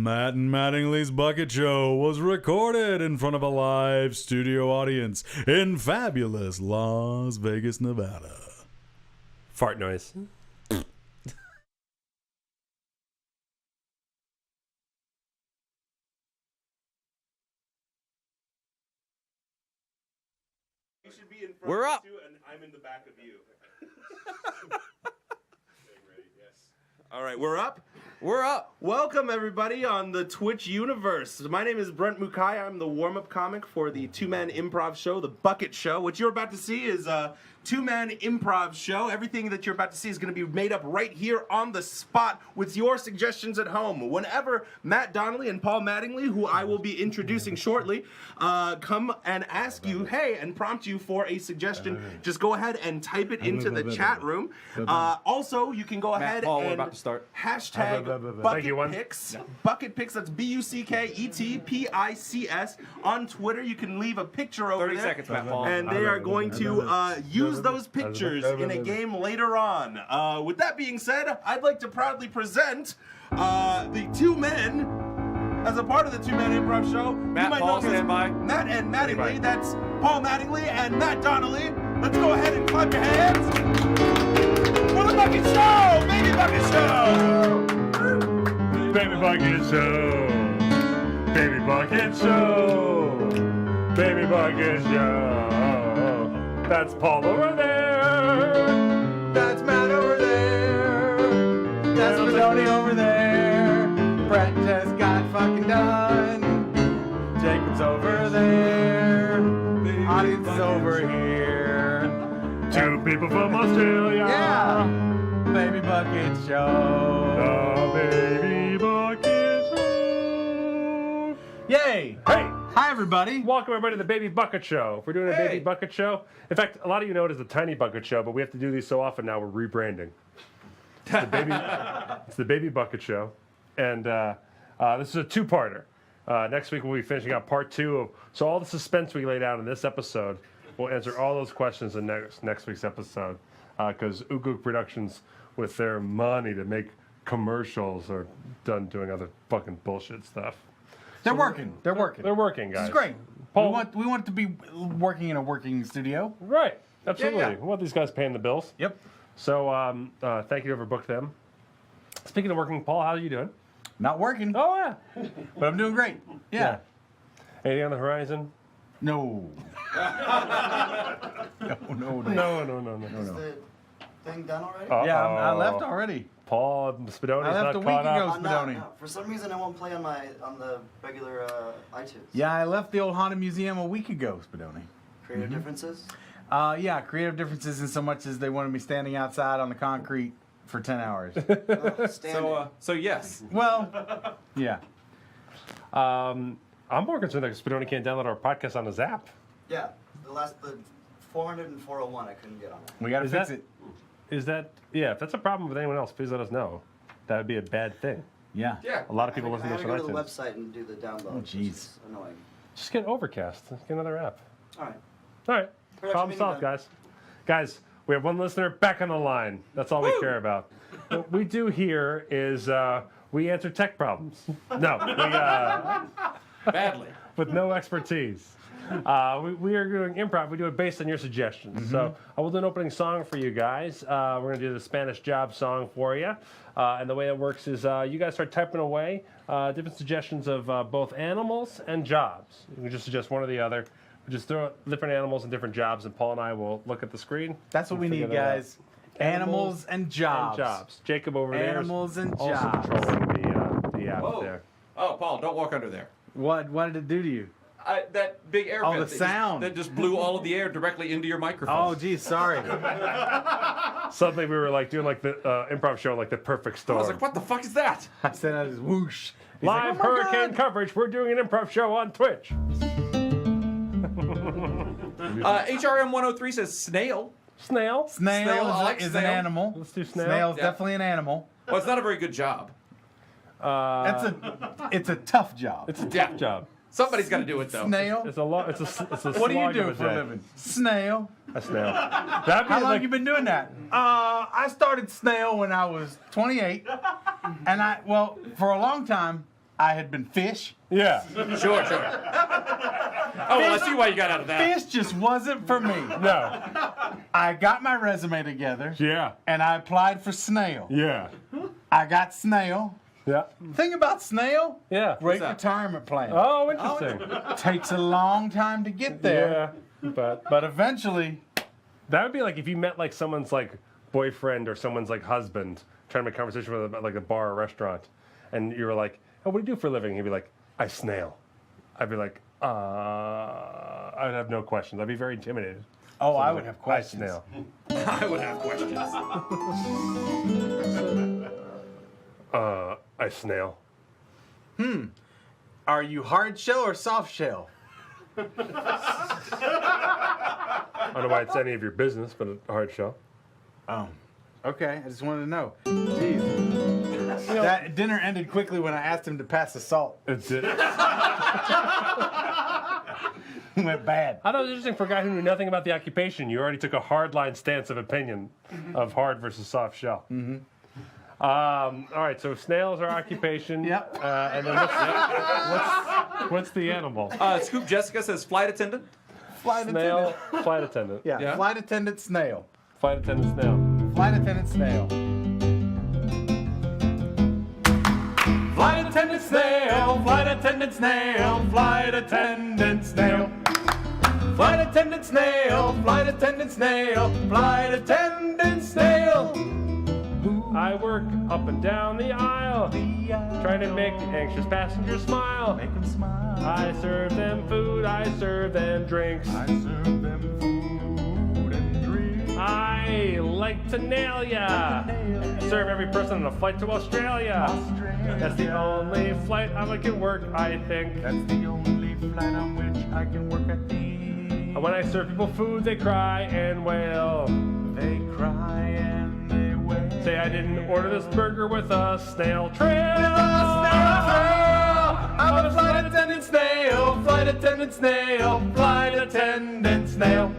Matt and Mattingly's Bucket Show was recorded in front of a live studio audience in fabulous Las Vegas, Nevada. Fart noise. We're up. And I'm in the back of you. All right, we're up. We're up. Welcome, everybody, on the Twitch universe. My name is Brent Mukai. I'm the warm-up comic for the two-man improv show, The Bucket Show. What you're about to see is a two-man improv show. Everything that you're about to see is going to be made up right here on the spot with your suggestions at home. Whenever Matt Donnelly and Paul Mattingly, who I will be introducing shortly, come and ask you, hey, and prompt you for a suggestion, just go ahead and type it into the chat room. Also, you can go ahead Paul, we're and about to start. hashtag Bucket Picks. Bucket Picks, that's BUCKETPICS. On Twitter, you can leave a picture over 30 there. seconds, Matt Paul. And they are going to use those pictures in a game later on. With that being said, I'd like to proudly present the two men as a part of the two-man improv show. Matt, Paul, stand by. Matt and Mattingly. That's Paul Mattingly and Matt Donnelly. Let's go ahead and clap your hands for the Bucket Show! Baby Bucket Show! Baby Bucket Show. Baby Bucket Show. Baby Bucket Show. That's Paul over there. That's Matt over there. That's Madoni over there. Brett just got fucking done. Jacob's over there. Audience is over here. Two people from Australia. Yeah. Baby Bucket Show. The Baby Bucket Show. Yay. Hey! Hi, everybody. Welcome everybody to the Baby Bucket Show. If we're doing a Baby Bucket Show, in fact, a lot of you know it as the Tiny Bucket Show, but we have to do these so often now we're rebranding. It's the Baby Bucket Show, and this is a two-parter. Next week we'll be finishing out part two of all the suspense we laid out in this episode. We'll answer all those questions in next week's episode because Ugook Productions, with their money to make commercials, are done doing other fucking bullshit stuff. They're working. They're working. They're working, guys. This is great. Paul, We want to be working in a working studio. right? Absolutely. Yeah. We want these guys paying the bills. Yep. So thank you for booked them. Speaking of working, Paul, how are you doing? Not working, Oh yeah. but I'm doing great. Yeah. Anything on the horizon? No. No. No. Is the thing done already? Yeah, I left already. Paul Spadoni's I left not a week caught ago. up. I'm Spadoni. not. For some reason, it won't play on the regular iTunes. Yeah, I left the old Honda Museum a week ago, Spadoni. Creative differences. Yeah, creative differences in so much as they wanted me standing outside on the concrete for 10 hours. So yes. Well, yeah. I'm more concerned that Spadoni can't download our podcast on his app. Yeah, the 400 and 401 I couldn't get on it. We got to Is fix that- it. Is that if that's a problem with anyone else, please let us know. That would be a bad thing. Yeah. Yeah. A lot of people I listen had to to this go on to the iTunes. website and do the download. Oh, which jeez. is annoying. Just get Overcast. Get another app. All right. All right. Production Problem meeting solved, done. guys. Guys, we have one listener back on the line. That's all we care about. What we do here is we answer tech problems. No, Badly. with no expertise. We are doing improv. We do it based on your suggestions. So I will do an opening song for you guys. We're going to do the Spanish Job song for you. And the way it works is you guys start typing away different suggestions of both animals and jobs. You can just suggest one or the other. We just throw different animals and different jobs, and Paul and I will look at the screen. That's what we and need, figure that out. guys. Animals and jobs. And jobs. Jacob over there Animals and also jobs. controlling the app Whoa. there. Oh, Paul, don't walk under there. What did it do to you? That big air Oh, vent the that sound. that just blew all of the air directly into your microphone. Oh, geez, sorry. Suddenly we were like doing like the improv show, like the perfect I storm. was like, what the fuck is that? I said I was whoosh. He's Live like, "Oh my hurricane God." coverage. We're doing an improv show on Twitch. HRM 103 says snail. Snail. Snail, Snail, I like is an snail. animal. Let's do snail. Snail's Yeah. definitely an animal. Well, it's not a very good job. It's a tough job. It's a Yeah. tough job. Somebody's got to do it though. Snail. It's a lot. It's a What do you slog do of a for a day. living? Snail. A snail. That'd be How long like you been doing that? I started Snail when I was 28, and for a long time, I had been fish. Yeah. Sure. Oh, well, I see why you got out of that. Fish just wasn't for me. No. I got my resume together Yeah. and I applied for Snail. Yeah. I got Snail. Yeah. Thing about Snail, Yeah. great that? retirement plan. Oh, interesting. Takes a long time to get there, Yeah. but eventually, That would be like if you met like someone's like boyfriend or someone's like husband, trying to make conversation with them at like a bar or restaurant, and you were like, "Oh, what do you do for a living?" He'd be like, "I snail." I'd be like, I'd have no questions. I'd be very intimidated. oh, I would have questions. I snail. I would have questions. I snail. Are you hard shell or soft shell? I don't know why it's any of your business, but a hard shell. Oh, okay. I just wanted to know. Jeez. That dinner ended quickly when I asked him to pass the salt. It's it. It went bad. I thought it was interesting for a guy who knew nothing about the occupation. You already took a hardline stance of opinion of hard versus soft shell. Mm-hmm. All right, so snails are occupation. Yep. And then what's the animal? Scoop Jessica says flight attendant. Flight Snail, attendant. flight attendant. Yeah. Yeah. Flight attendant snail. Flight attendant snail. Flight attendant snail. Flight attendant snail, flight attendant snail, flight attendant snail. Flight attendant snail, flight attendant snail, flight attendant snail. I work up and down the aisle, trying to make anxious passengers smile. Make them smile. I serve them food, I serve them drinks. I serve them food and drink. I like to nail ya. Serve every person on a flight to Australia. That's the only flight I can work, I think. That's the only flight on which I can work at the. When I serve people food, they cry and wail. They cry and they wail. Say I didn't order this burger with a snail trail. I'm a flight attendant snail, flight attendant snail, flight attendant snail.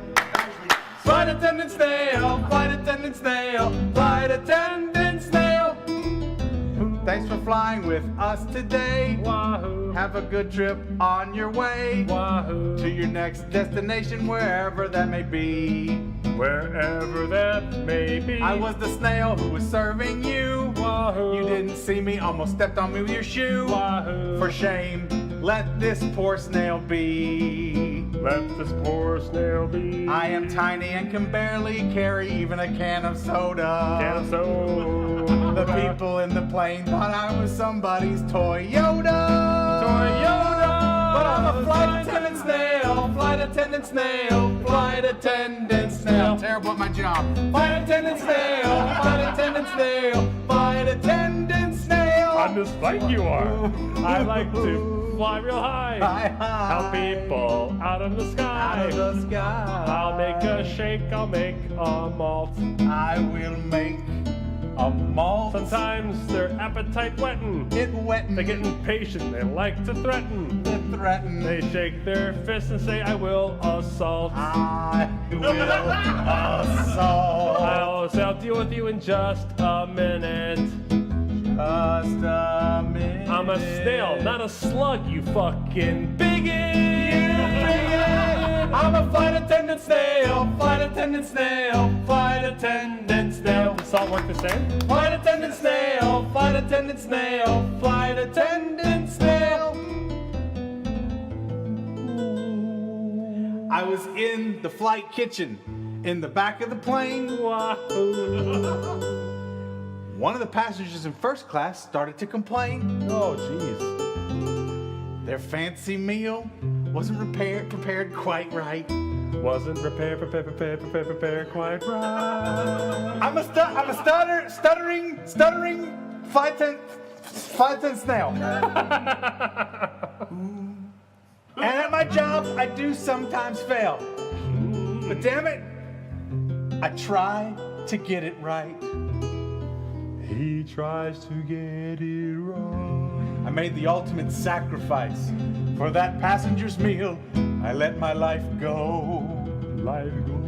Flight attendant snail, flight attendant snail, flight attendant snail. Thanks for flying with us today. Wahoo, Have a good trip on your way wahoo, to your next destination, wherever that may be. wherever that may be. I was the snail who was serving you. Wahoo, You didn't see me, almost stepped on me with your shoe. Wahoo, For shame, let this poor snail be. let this poor snail be. I am tiny and can barely carry even a can of soda. Can of soda. The people in the plane thought I was somebody's Toyota. But I'm a flight attendant snail, flight attendant snail, flight attendant snail. Terrible at my job. Flight attendant snail, flight attendant snail, flight attendant snail. On this flight you are. I like to fly real high. Help people out of the sky. Out of the sky. I'll make a shake, I'll make a malt. I will make a malt. Sometimes their appetite wettin'. It wettin'. They get impatient, they like to threaten. They threaten. They shake their fists and say, I will assault. I will assault. I'll say I'll deal with you in just a minute. Just a minute. I'm a snail, not a slug, you fucking bigot. I'm a flight attendant snail, flight attendant snail, flight attendant snail. Does salt work the same? Flight attendant snail, flight attendant snail, flight attendant snail. I was in the flight kitchen in the back of the plane. Wahoo. One of the passengers in first class started to complain. Oh, jeez. Their fancy meal wasn't prepared quite right. Wasn't prepared quite right. I'm a stuttering flight attendant snail. And at my job, I do sometimes fail. But damn it, I try to get it right. He tries to get it wrong. I made the ultimate sacrifice for that passenger's meal. I let my life go. Life goes.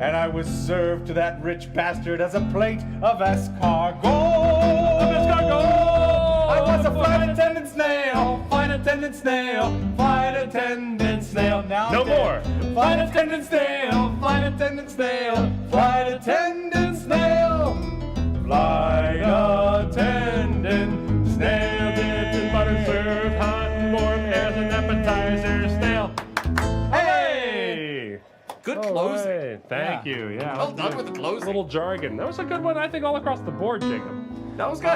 And I was served to that rich bastard as a plate of escargot. Escargot! I was a flight attendant snail, flight attendant snail, flight attendant snail. Now No more. Flight attendant snail, flight attendant snail, flight attendant snail, flight attendant snail. Dipped in butter, served hot and warm as an appetizer. Snail. Hey! Good All closing. right. Thank you. Yeah. Well done with the closing. Little jargon. That was a good one, I think, all across the board, Jacob. That was good.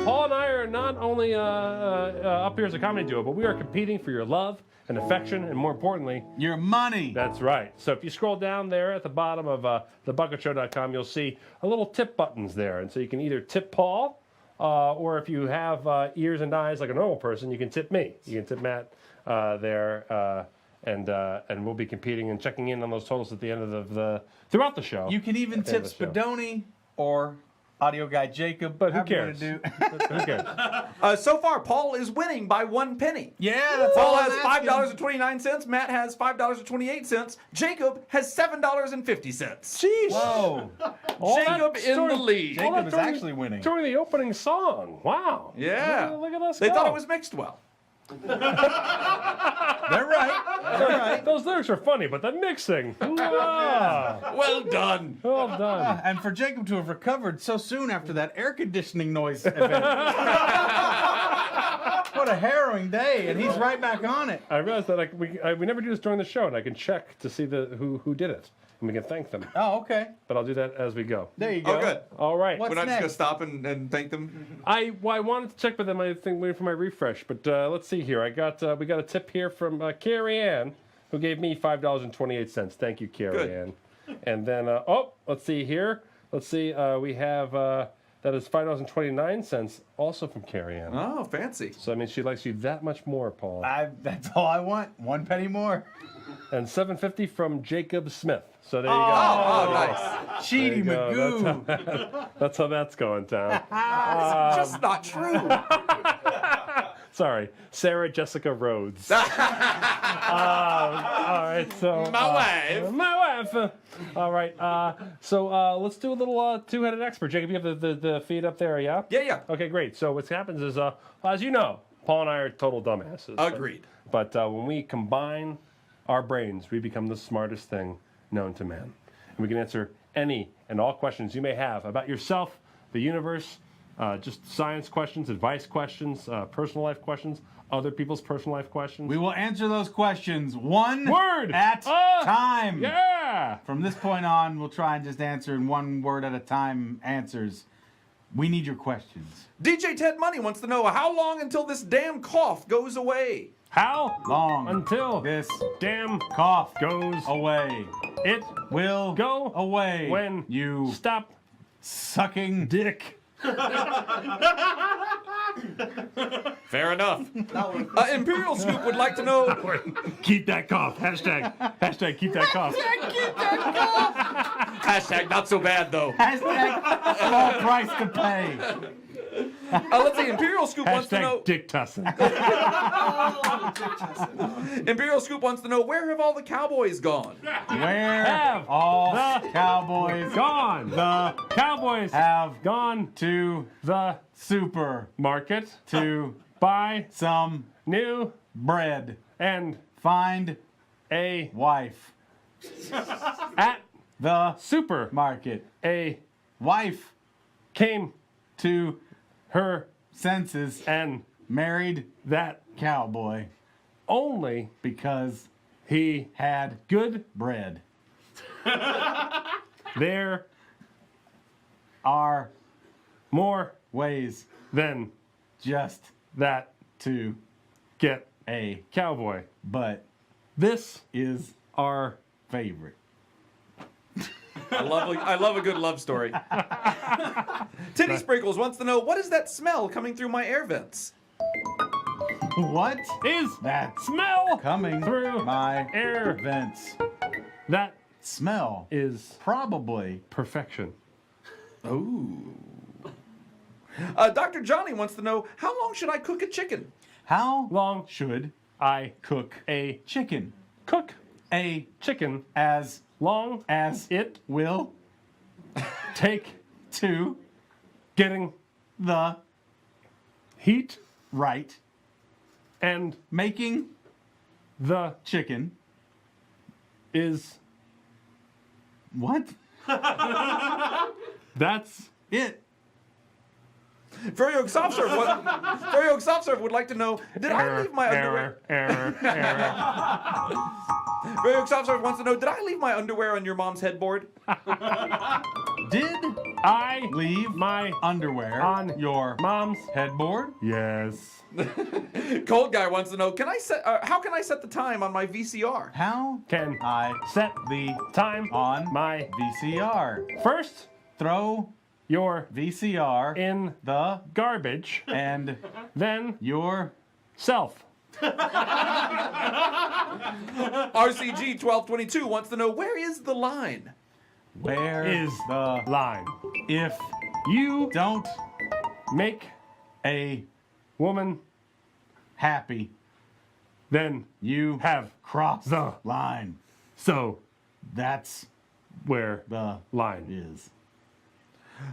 Paul and I are not only up here as a comedy duo, but we are competing for your love and affection, and more importantly, Your money. that's right. So if you scroll down there at the bottom of thebucketshow.com, you'll see a little tip buttons there, and so you can either tip Paul, or if you have ears and eyes like a normal person, you can tip me. You can tip Matt there, and we'll be competing and checking in on those totals at the end of throughout the show. You can even At the end tip of the show. Spadoni or audio guy Jacob. But who however you cares? wanna do. Who cares? So far, Paul is winning by 1 penny. Yeah, that's all Paul I'm has asking. $5.29. Matt has $5.28. Jacob has $7.50. Jeez. Whoa. All that Jacob in story- the lead. all that Jacob is during- actually winning. During the opening song. Wow. Yeah. Look at us They go. thought it was mixed well. They're right. They're right. Those lyrics are funny, but the mixing. Wow. Well done. Well done. And for Jacob to have recovered so soon after that air conditioning noise event. What a harrowing day, and he's right back on it. I realized that we never do this during the show, and I can check to see who did it, and we can thank them. Oh, okay. But I'll do that as we go. There you go. Oh, good. All right. What's We're not just going to next? stop and thank them. I wanted to check with them. I think waiting for my refresh, but let's see here. We got a tip here from Carrie Ann, who gave me $5.28. Thank you, Carrie Good. Ann. And then let's see here. Let's see. We have that is $5.29, also from Carrie Ann. Oh, fancy. So I mean, she likes you that much more, Paul. That's all I want. 1 penny more. And $7.50 from Jacob Smith. So there you go. Oh, nice. Cheaty There you go. Magoo. That's how that's going down. It's just not true. Sorry, Sarah Jessica Rhodes. All right, so My wife. my wife. All right, so let's do a little two-headed expert. Jacob, you have the feed up there, yeah? Yeah. Okay, great. So what happens is, as you know, Paul and I are total dumbasses. Agreed. But when we combine our brains, we become the smartest thing known to man. And we can answer any and all questions you may have about yourself, the universe, just science questions, advice questions, personal life questions, other people's personal life questions. We will answer those questions one Word at a time. Yeah! From this point on, we'll try and just answer in 1 word at a time answers. We need your questions. DJ Ted Money wants to know how long until this damn cough goes away. How Long until this damn cough goes away. it Will go away when you stop sucking dick. Fair enough. Imperial Scoop would like to know. Keep that cough. Hashtag keep that cough. Hashtag not so bad though. Hashtag small price to pay. Let's see. Imperial Scoop wants to know. Hashtag dick tussin. Imperial Scoop wants to know where have all the cowboys gone? Where Have all the cowboys Gone. the Cowboys have gone to the super market to buy some new bread. and Find a wife. at The supermarket. market. A Wife came to her senses and married that cowboy only because he had good bread. there Are more ways than just that to get a cowboy. but This is our favorite. I love a good love story. Titty Sprinkles wants to know what is that smell coming through my air vents? What is that smell coming through my air vents? that Smell is probably perfection. Dr. Johnny wants to know how long should I cook a chicken? how Long should I cook a chicken cook a chicken as long as it will take to getting the heat right And making the chicken. is What? that's It. Furry Oak Soft Serve would like to know, did I leave my underwear? error. Furry Oak Soft Serve wants to know, did I leave my underwear on your mom's headboard? Did I leave my underwear on your mom's headboard? yes. Cold Guy wants to know, how can I set the time on my VCR? How Can I set the time on my VCR? first Throw your VCR in the garbage, and then your self. RCG 1222 wants to know, where is the line? where Is the line. if You don't make a woman, happy then you have crossed the line. so That's where the line. is.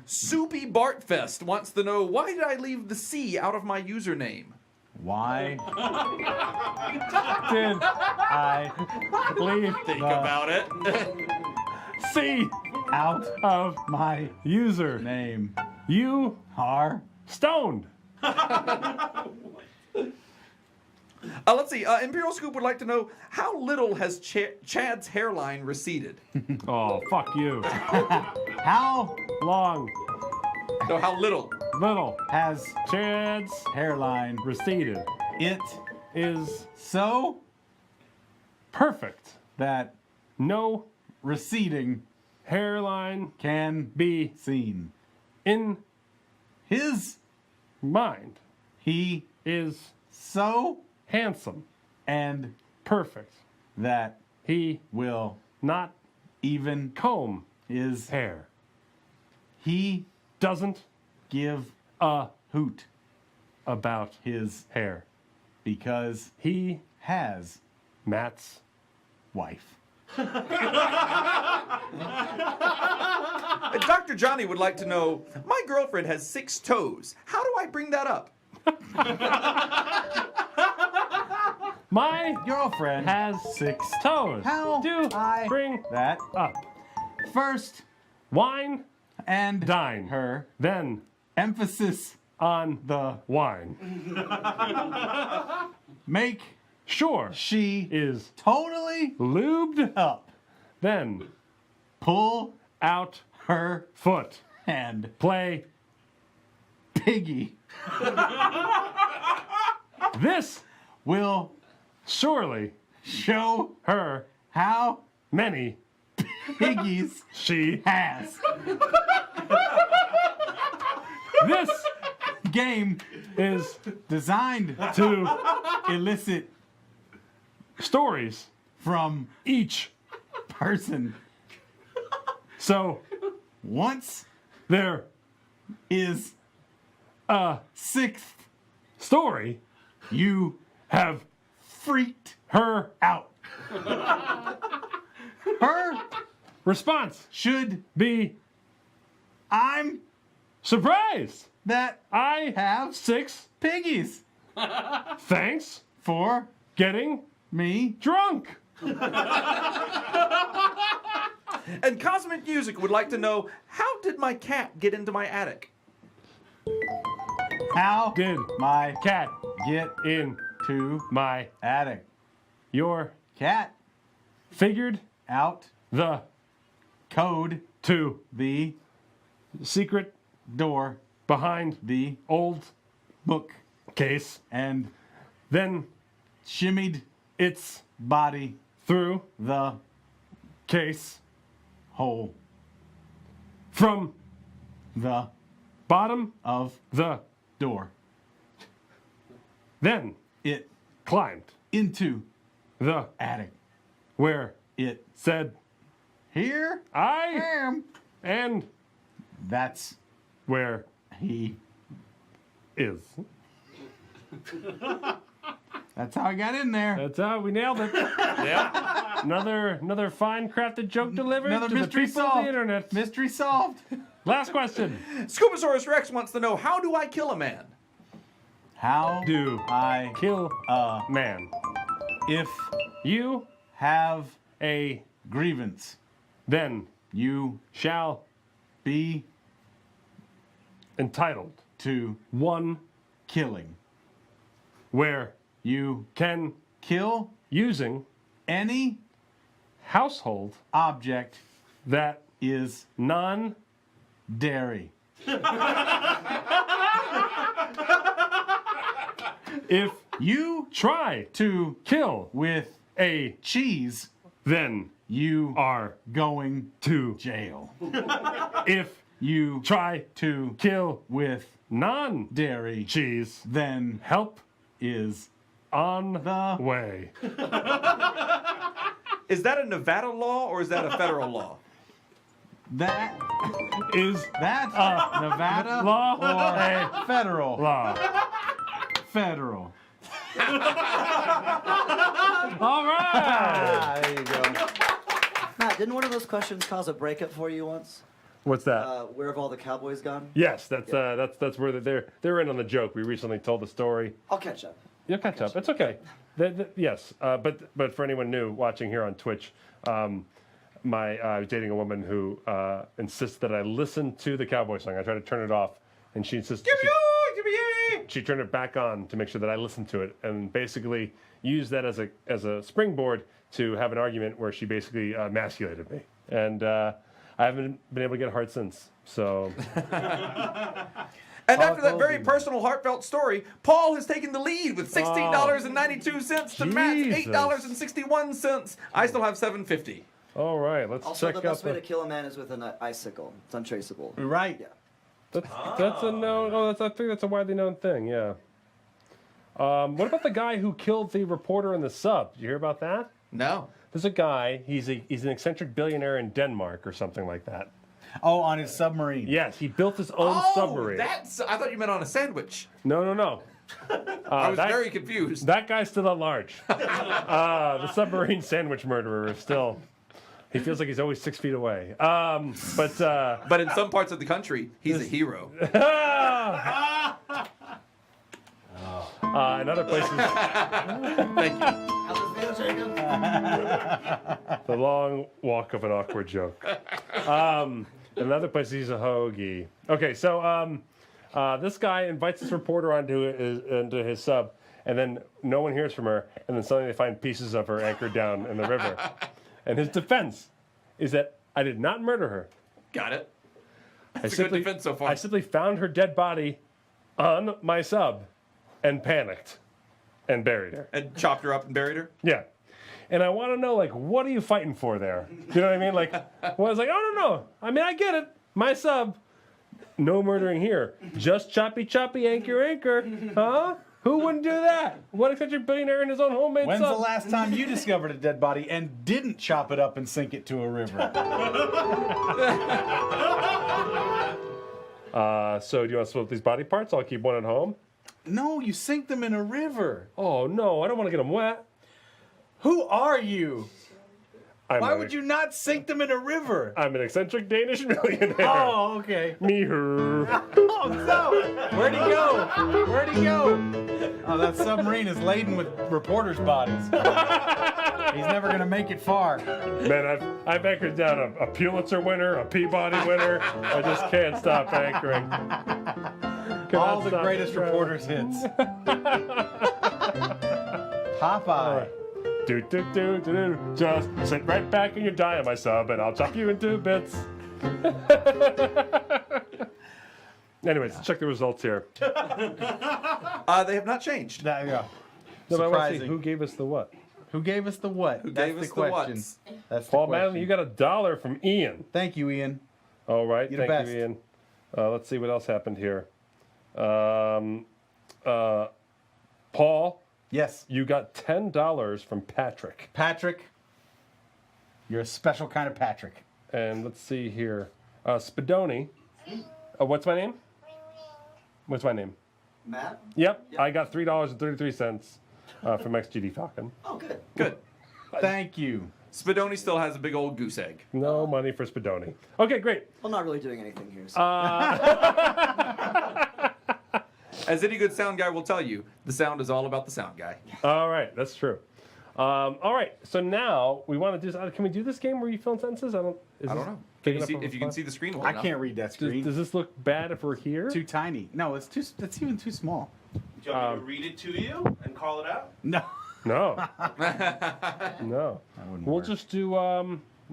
Soupy Bartfest wants to know, why did I leave the C out of my username? Why Did I leave Think about it. C out of my user. name You are stoned. Let's see. Imperial Scoop would like to know, how little has Chad's hairline receded? Oh, fuck you. how Long, No, how little? little. has Chad's hairline receded it is so perfect. that No receding hairline can be seen. in His mind he is so handsome, and perfect. that He will not even comb his hair. he Doesn't give a hoot about his hair. because He has Matt's wife. Dr. Johnny would like to know, my girlfriend has 6 toes. How do I bring that up? my Girlfriend has 6 toes. How do I bring that up? first Wine, and dine. her Then emphasis on the wine. make Sure she is totally lubed. up. Then Pull out her foot. hand. Play. Piggy This will surely show her how many piggies she has. This Game is designed to elicit stories from each. person. So Once there is a 6th, story you have freaked her out. Her response should be I'm surprised. that I have 6 piggies thanks for getting me. drunk. And Cosmic Music would like to know, how did my cat get into my attic? How Did my cat get in to my attic? your Cat figured out the code to the secret door behind the old book case, and then shimmied it's body through the case hole from the bottom of the door. then It climbed into the attic. where It said here I am. and That's where he. is. That's how I got in there. That's how we nailed it. Yeah. Another fine crafted joke delivered Another to the mystery people of solved. the internet. Mystery solved. Last question. Scubasaurus Rex wants to know, how do I kill a man? How do I kill uh man. if You have a grievance, then you shall be entitled to one killing. where You can kill using any household object that is non dairy. if You try to kill with a cheese, then you are going to jail. if You try to kill with non dairy, cheese then help is on the way. Is that a Nevada law or is that a federal law? that Is Nevada law or a federal? law? Federal. All right. There you go. Matt, didn't one of those questions cause a breakup for you once? What's that? Where have all the cowboys gone? Yes, that's where they're in on the joke. We recently told the story. I'll catch up. You'll catch up. It's okay. Yes, but for anyone new watching here on Twitch, I was dating a woman who insists that I listen to the cowboy song. I try to turn it off, and she insists. She turned it back on to make sure that I listened to it, and basically used that as a springboard to have an argument where she basically emasculated me, and I haven't been able to get hard since. So. And after that very personal, heartfelt story, Paul has taken the lead with $16.92 to Matt's $8.61. I still have $7.50. All right, let's Also, check the out best way to kill a man is with an icicle. It's untraceable. Right. Yeah. That's a known. Oh, I think that's a widely known thing. Yeah. What about the guy who killed the reporter in the sub? Did you hear about that? No. There's a guy. He's an eccentric billionaire in Denmark or something like that. Oh, on his submarine. Yes, he built his own submarine. I thought you meant on a sandwich. No. I was very confused. That guy's still at large. The submarine sandwich murderer is still. He feels like he's always 6 feet away. But in some parts of the country, he's a hero. In other places, Thank you. How's it feel, Jacob? the long walk of an awkward joke. In other places, he's a hoagie. Okay, so this guy invites this reporter into his sub, and then no one hears from her, and then suddenly they find pieces of her anchored down in the river. And his defense is that I did not murder her. Got it. That's a good defense so far. I simply found her dead body on my sub and panicked and buried her. And chopped her up and buried her? Yeah. And I want to know, like, what are you fighting for there? You know what I mean? Like, well, I was like, oh, no. I mean, I get it. My sub. No murdering here. Just choppy, anchor. Huh? Who wouldn't do that? What eccentric billionaire in his own homemade When's sub? the last time you discovered a dead body and didn't chop it up and sink it to a river? So do you want to split these body parts? I'll keep one at home. No, you sink them in a river. Oh, no. I don't want to get them wet. Who are you? Why would you not sink them in a river? I'm an eccentric Danish millionaire. Oh, okay. Me her. Oh, no. Where'd he go? Where'd he go? Oh, that submarine is laden with reporters' bodies. He's never going to make it far. Man, I've anchored down a Pulitzer winner, a Peabody winner. I just can't stop anchoring. All the greatest reporters' hits. Popeye. Do. Just sit right back in your die on my sub, and I'll chop you into bits. Anyways, let's check the results here. They have not changed. There you go. No, but I want to see Surprising. who gave us the what? Who gave us the what? Who That's gave us the the question. whats? That's the Paul question. Madden, you got $1 from Ian. Thank you, Ian. All right, You're the thank best. you, Ian. Let's see what else happened here. Paul, Yes. you got $10 from Patrick. Patrick, you're a special kind of Patrick. And let's see here. Spadoni. What's my name? What's my name? Matt? Yep, I got $3.33 from XGD Falcon. Oh, good. Good. Thank you. Spadoni still has a big old goose egg. No money for Spadoni. Okay, great. Well, not really doing anything here. So. as any good sound guy will tell you, the sound is all about the sound guy. All right, that's true. All right, so now we want to do. Can we do this game where you fill in sentences? I don't know. If you can see the screen well I enough. can't read that screen. Does this look bad if we're here? Too tiny. No, it's too. That's even too small. Do you want me to read it to you and call it out? No. No. No. wouldn't We'll work. just do.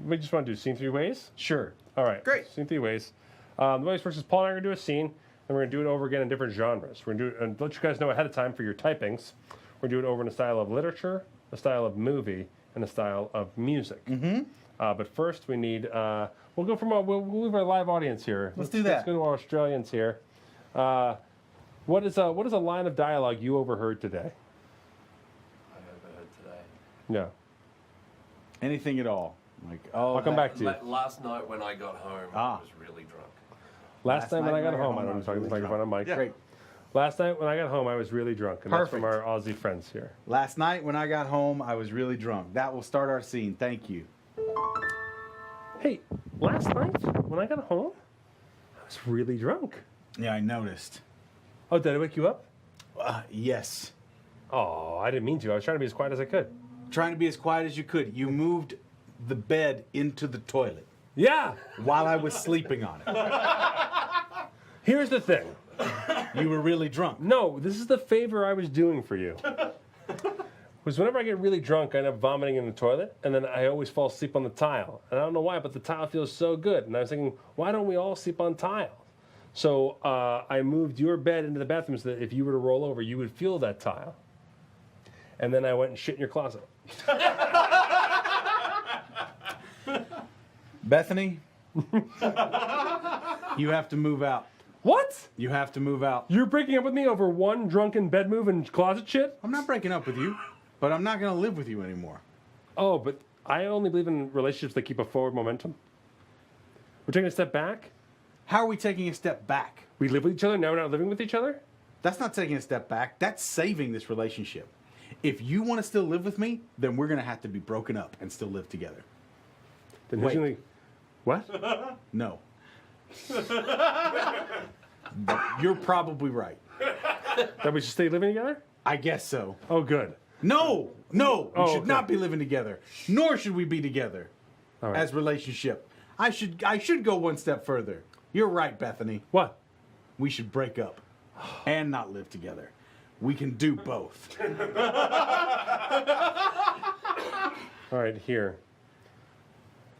We just want to do scene 3 ways. Sure. All right. Great. Scene 3 ways. The way this works is Paul and I are going to do a scene, and we're going to do it over again in different genres. We're going to do it, and let you guys know ahead of time for your typings. We're going to do it over in a style of literature, a style of movie, and a style of music. Mm-hmm. But first, we need. We'll go from. We'll leave our live audience here. Let's do that. Let's go to our Australians here. What is a line of dialogue you overheard today? I overheard today. Yeah. Anything at all. Like, oh. I'll come back to you. Last night when I got home, Ah. I was really drunk. Last time when night I got home, I don't know if I'm talking to the microphone. I'm Mike. Great. Last night when I got home, I was really drunk, and that's from our Perfect. Aussie friends here. Last night when I got home, I was really drunk. That will start our scene. Thank you. Hey, last night when I got home, I was really drunk. Yeah, I noticed. Oh, did I wake you up? Yes. Oh, I didn't mean to. I was trying to be as quiet as I could. Trying to be as quiet as you could. You moved the bed into the toilet Yeah. while I was sleeping on it. Here's the thing. You were really drunk. No, this is the favor I was doing for you. Was whenever I get really drunk, I end up vomiting in the toilet, and then I always fall asleep on the tile. And I don't know why, but the tile feels so good. And I was thinking, why don't we all sleep on tile? So I moved your bed into the bathroom so that if you were to roll over, you would feel that tile. And then I went and shit in your closet. Bethany, you have to move out. What? You have to move out. You're breaking up with me over one drunken bed move and closet shit? I'm not breaking up with you, but I'm not going to live with you anymore. Oh, but I only believe in relationships that keep a forward momentum. We're taking a step back. How are we taking a step back? We live with each other, now we're not living with each other? That's not taking a step back. That's saving this relationship. If you want to still live with me, then we're going to have to be broken up and still live together. Then Wait. who's gonna... What? No. But you're probably right. That we should stay living together? I guess so. Oh, good. No, we Oh, should okay. not be living together. Nor should we be together All right. as relationship. I should go one step further. You're right, Bethany. What? We should break up and not live together. We can do both. All right, here.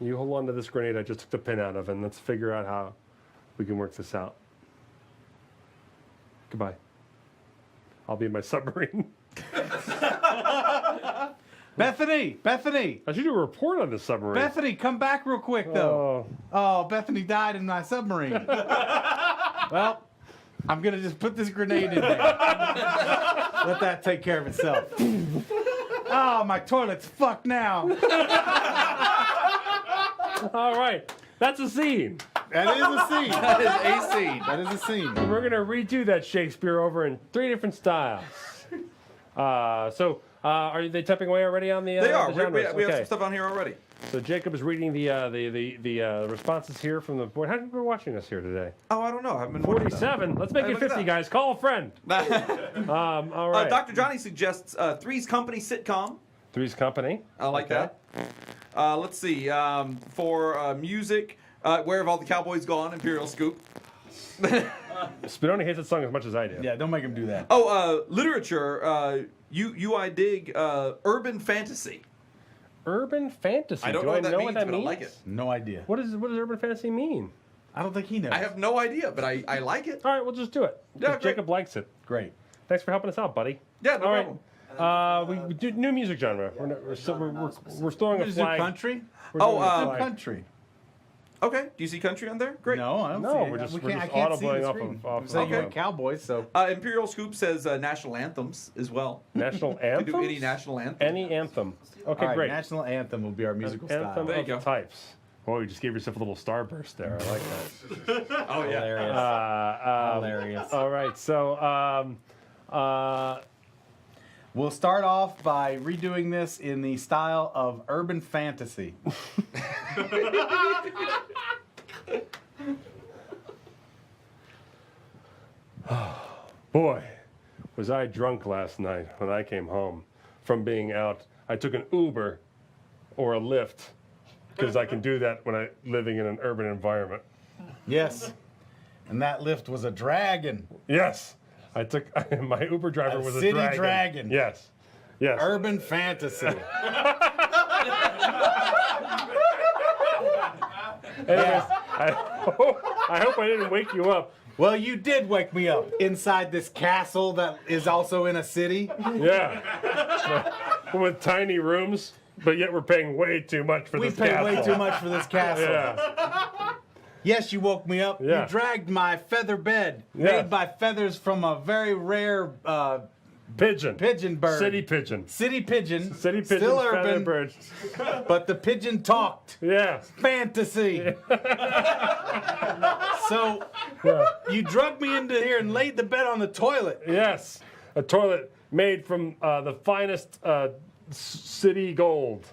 You hold on to this grenade I just took the pin out of, and let's figure out how we can work this out. Goodbye. I'll be in my submarine. Bethany, I should do a report on this submarine. Bethany, come back real quick though. Oh, Bethany died in my submarine. Well, I'm gonna just put this grenade in there. Let that take care of itself. Oh, my toilet's fucked now. All right, that's a scene. That is a scene. That is a scene. That is a scene. We're going to redo that Shakespeare over in 3 different styles. Are they typing away already on the They are. the We genres? have Okay. some stuff on here already. So Jacob is reading the responses here from the board. How many people are watching us here today? Oh, I don't know. I haven't been watching that. 47. Let's make Hey, it look at 50, that. guys. Call a friend. All right. Dr. Johnny suggests Three's Company sitcom. Three's Company. I like Okay. that. Let's see. For music, Where Have All the Cowboys Gone? Imperial Scoop. Spinoni hates that song as much as I do. Yeah, don't make him do that. Oh, literature. I dig urban fantasy. Urban fantasy. I don't Do know I what that know means, what that but I means? like it. No idea. What does urban fantasy mean? I don't think he knows. I have no idea, but I like it. All right, we'll just do it. Yeah, 'Cause great. Jacob likes it. Great. Thanks for helping us out, buddy. Yeah, no All problem. right. We do new music genre. We're throwing a Just do flag. country? We're doing a Do flag. country. Okay. Do you see country on there? Great. No, I don't No, see it. we're just- We we're can't- just I can't see audibling the off screen. of- I'm saying okay. you're Cowboys, so. Imperial Scoop says national anthems as well. National Could anthem. do any national anthem. Any anthem. Okay, All right, great. national anthem will be our musical Anthem style. There you of go. types. Oh, you just gave yourself a little starburst there. I like that. Oh yeah. Hilarious. All right, so We'll start off by redoing this in the style of urban fantasy. Boy, was I drunk last night when I came home from being out. I took an Uber or a Lyft because I can do that when I'm living in an urban environment. Yes. And that lift was a dragon. Yes. I took my Uber driver was a city dragon. dragon. Yes. Yes. Urban fantasy. Anyways, I hope I didn't wake you up. Well, you did wake me up inside this castle that is also in a city. Yeah. With tiny rooms, but yet we're paying way too much for We this pay castle. way too much for this castle. Yeah. Yes, you woke me up. Yeah. You dragged my feather bed, Yeah. made by feathers from a very rare Pigeon. pigeon bird. City pigeon. City pigeon. City pigeon. Still feather urban, bird. but the pigeon talked. Yeah. Fantasy. So Yeah. you drugged me into here and laid the bed on the toilet. Yes. A toilet made from the finest city gold.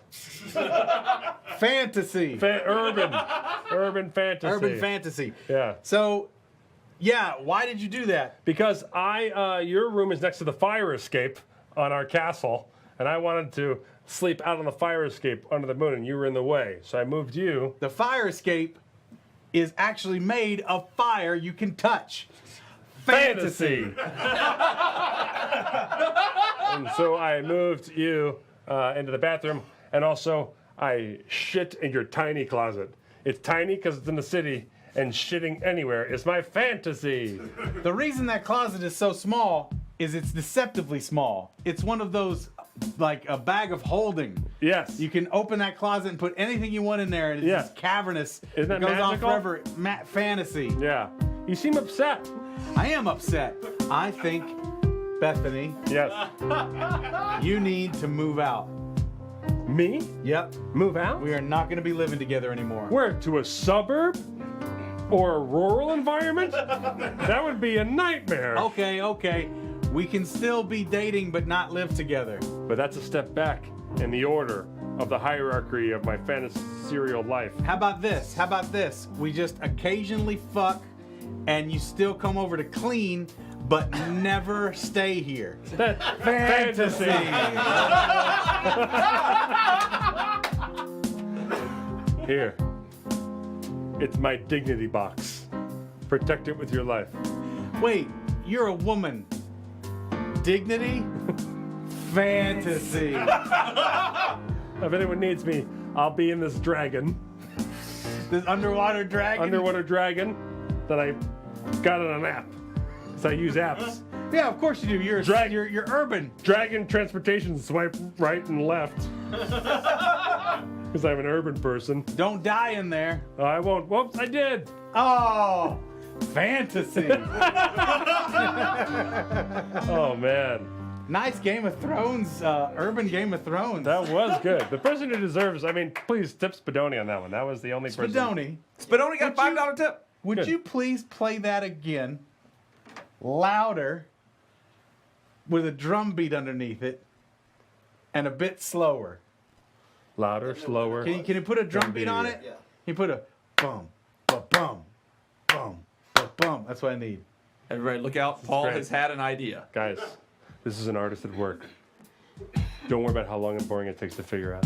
Fantasy. Urban fantasy. Urban fantasy. Yeah. So, yeah, why did you do that? Because your room is next to the fire escape on our castle, and I wanted to sleep out on the fire escape under the moon, and you were in the way. So I moved you. The fire escape is actually made of fire you can touch. Fantasy. And so I moved you into the bathroom, and also I shit in your tiny closet. It's tiny because it's in the city, and shitting anywhere is my fantasy. The reason that closet is so small is it's deceptively small. It's one of those, like a bag of holding. Yes. You can open that closet and put anything you want in there, and it's Yeah. just cavernous. Isn't that it goes magical? on forever. Fantasy. Yeah. You seem upset. I am upset. I think, Bethany, Yes. you need to move out. Me? Yep. Move out? We are not going to be living together anymore. Where? To a suburb? Or a rural environment? That would be a nightmare. Okay. We can still be dating but not live together. But that's a step back in the order of the hierarchy of my fantasy serial life. How about this? We just occasionally fuck and you still come over to clean but never stay here. That Fantasy. Here. It's my dignity box. Protect it with your life. Wait, you're a woman. Dignity? Fantasy. If anyone needs me, I'll be in this dragon. This underwater dragon? Underwater dragon that I got on an app. So I use apps. Yeah, of course you do. You're urban. Dragon transportation, swipe right and left. Because I'm an urban person. Don't die in there. I won't. Whoops, I did. Oh, fantasy. Oh, man. Nice Game of Thrones, urban Game of Thrones. That was good. The person who deserves, please tip Spadoni on that one. That was the only person. Spadoni, Spadoni got a $5 tip. would Good. you please play that again, louder, with a drum beat underneath it, and a bit slower? Louder, slower. Can you put a drum beat on it? Yeah. Can you put a bum, ba-bum, bum, ba-bum? That's what I need. Everybody look out. Paul great. has had an idea. Guys, this is an artist at work. Don't worry about how long and boring it takes to figure out.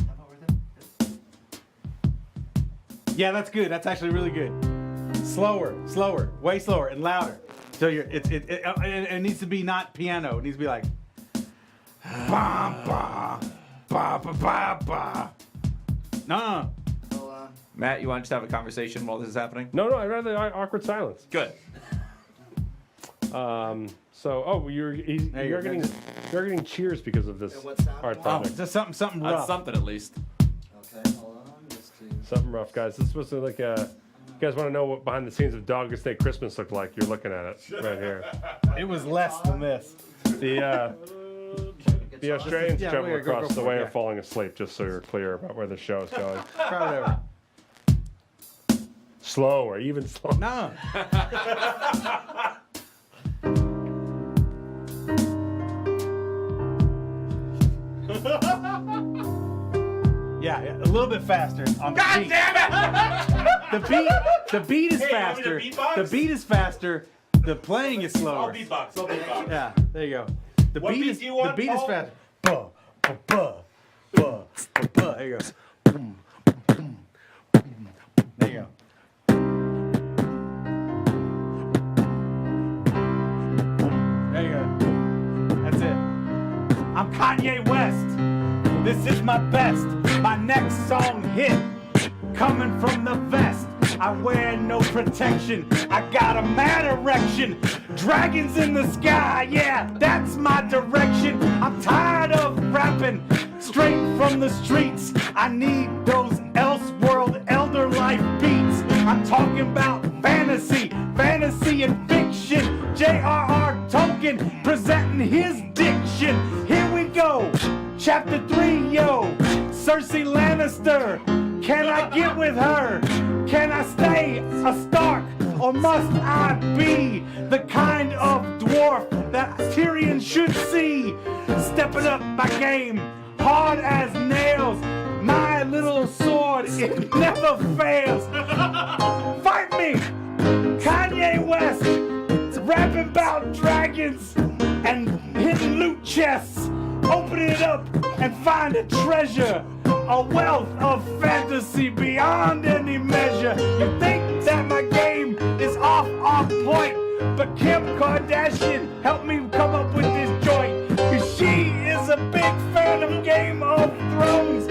Yeah, that's good. That's actually really good. Slower, way slower, and louder. So it needs to be not piano. It needs to be like ba ba ba ba ba ba. No. Hold on. Matt, you want to just have a conversation while this is happening? No, I'd rather awkward silence. Good. You're getting cheers because of this And what sound art you want? project. Just something That's rough. something at least. Okay, hold on. Let's see. Something rough, guys. This is supposed to like you guys want to know what behind the scenes of Dog Day Christmas looked like? You're looking at it right here. It was less than this. The Australians Yeah, travel go across for the it, way yeah. are falling asleep, just so you're clear about where the show is going. Try whatever. Slower, even slower. No. Yeah, a little bit faster on the God beat. damn it! The beat is Hey, want me to faster. beatbox? The beat is faster, The playing is slower. I'll beatbox. Yeah, there you go. The What beat is do you want, the beat is Paul? fast. Buh, buh, buh, buh, buh, buh. There you go. Boom, boom, boom. There you go. There you go. That's it. I'm Kanye West. This is my best. My next song hit. Coming from the vest. I wear no protection. I got a mad erection. Dragons in the sky, yeah, that's my direction. I'm tired of rapping straight from the streets. I need those Elseworld Elder Life beats. I'm talking about fantasy and fiction. J.R.R. Tolkien presenting his diction. Here we go. Chapter 3, yo. Cersei Lannister. Can I get with her? Can I stay a Stark? Or must I be the kind of dwarf that Tyrion should see? Stepping up my game, hard as nails. My little sword, it never fails. Fight me! Kanye West, rapping about dragons and hidden loot chests. Open it up and find a treasure. A wealth of fantasy beyond any measure. You think that my game is off point, but Kim Kardashian helped me come up with this joint. 'Cause she is a big fan of Game of Thrones,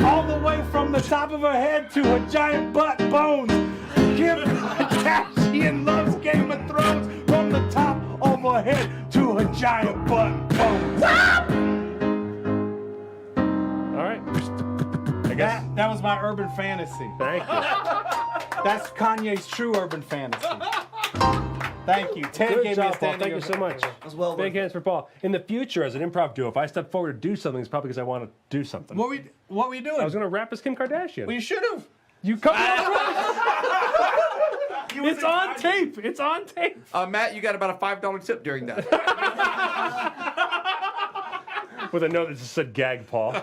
all the way from the top of her head to her giant butt bones. Kim Kardashian loves Game of Thrones from the top of her head to her giant butt bones. All right. I guess. That was my urban fantasy. Thank you. That's Kanye's true urban fantasy. Thank you. Ted Good gave me a job, Paul. standing Thank you so much. As well. Big hands for Paul. In the future, as an improv duo, if I step forward to do something, it's probably because I want to do something. What were you doing? I was going to rap as Kim Kardashian. Well, you should have. You come It's on tape. It's on tape. Matt, you got about a $5 tip during that. With a note that just said "gag, Paul."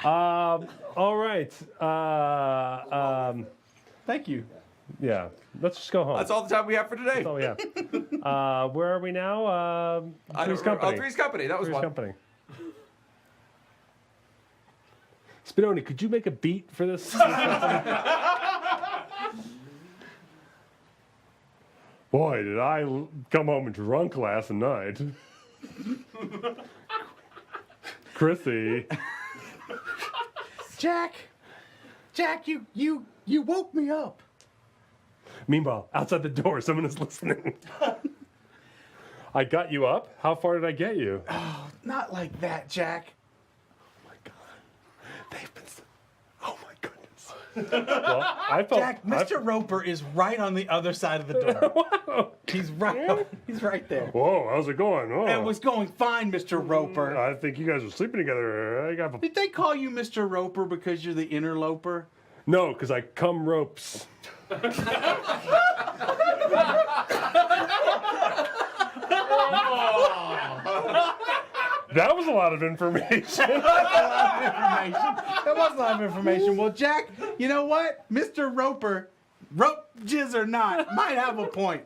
All right. Thank you. Yeah. Let's just go home. That's all the time we have for today. Oh yeah. Where are we now? Three's Company. Three's Company. That was Three's one. Company. Spinoni, could you make a beat for this? Boy, did I come home drunk last night. Chrissy. Jack, you woke me up. Meanwhile, outside the door, someone is listening. I got you up? How far did I get you? Not like that, Jack. Oh my God. They've been... Oh my goodness. Well, I felt... Jack, Mr. Roper is right on the other side of the door. Wow. He's right there. Whoa, how's it going? Oh. It was going fine, Mr. Roper. I think you guys are sleeping together. I got... Did they call you Mr. Roper because you're the interloper? No, because I cum ropes. That was a lot of information. That was a lot of information. Well, Jack, you know what? Mr. Roper, rope jizz or not, might have a point.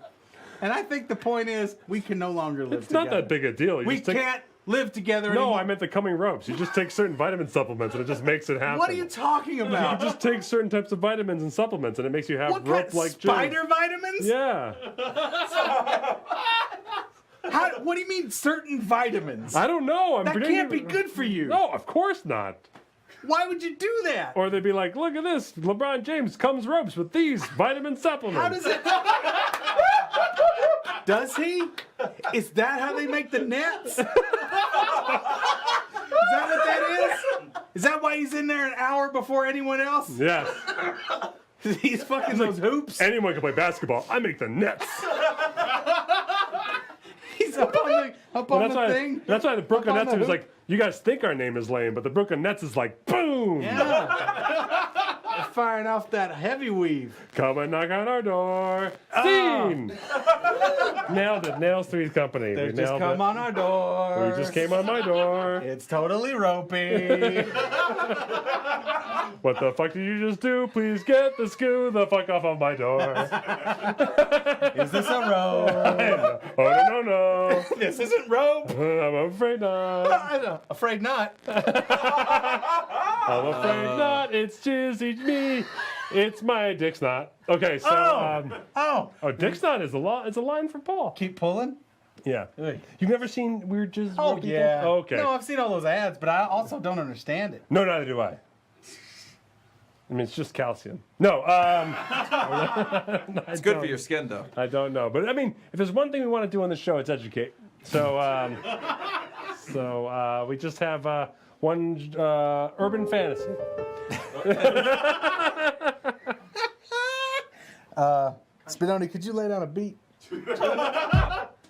And I think the point is we can no longer live It's together. not that big a deal. You We just take... can't live together No, anymore. I meant the coming ropes. You just take certain vitamin supplements and it just makes it happen. What are you talking about? You just take certain types of vitamins and supplements and it makes you have What kind? rope-like Spider jizz. vitamins? Yeah. What do you mean certain vitamins? I don't know. That can't be good for you. No, of course not. Why would you do that? Or they'd be like, look at this. LeBron James comes ropes with these vitamin supplements. How does it? Does he? Is that how they make the nets? Is that what that is? Is that why he's in there an hour before anyone else? Yes. He's fucking those hoops. Anyone can play basketball. I make the nets. He's up on the thing. That's why the Brooklyn Up on Nets the was hoop. like, you guys think our name is lame, but the Brooklyn Nets is like, boom. Yeah. firing off that heavy weave. Come and knock on our door. Oh. Scene! Nailed it. Nails Three's Company. They We just nailed come it. on our door. We just came on my door. It's totally ropey. What the fuck did you just do? Please get the screw the fuck off of my door. Is this a rope? Oh, no. This isn't rope. I'm afraid not. I know. Afraid not. I'm afraid not. It's just me. It's my dick snot. Okay, so Oh. dick snot is a line from Paul. Keep pulling. Yeah. Hey. You've never seen Weird Jizz? Oh, People? yeah. Okay. No, I've seen all those ads, but I also don't understand it. No, neither do I. I mean, it's just calcium. No, It's good for your skin, though. I don't know. But I mean, if there's one thing we want to do on the show, it's educate. So, we just have one urban fantasy. Spinoni, could you lay down a beat?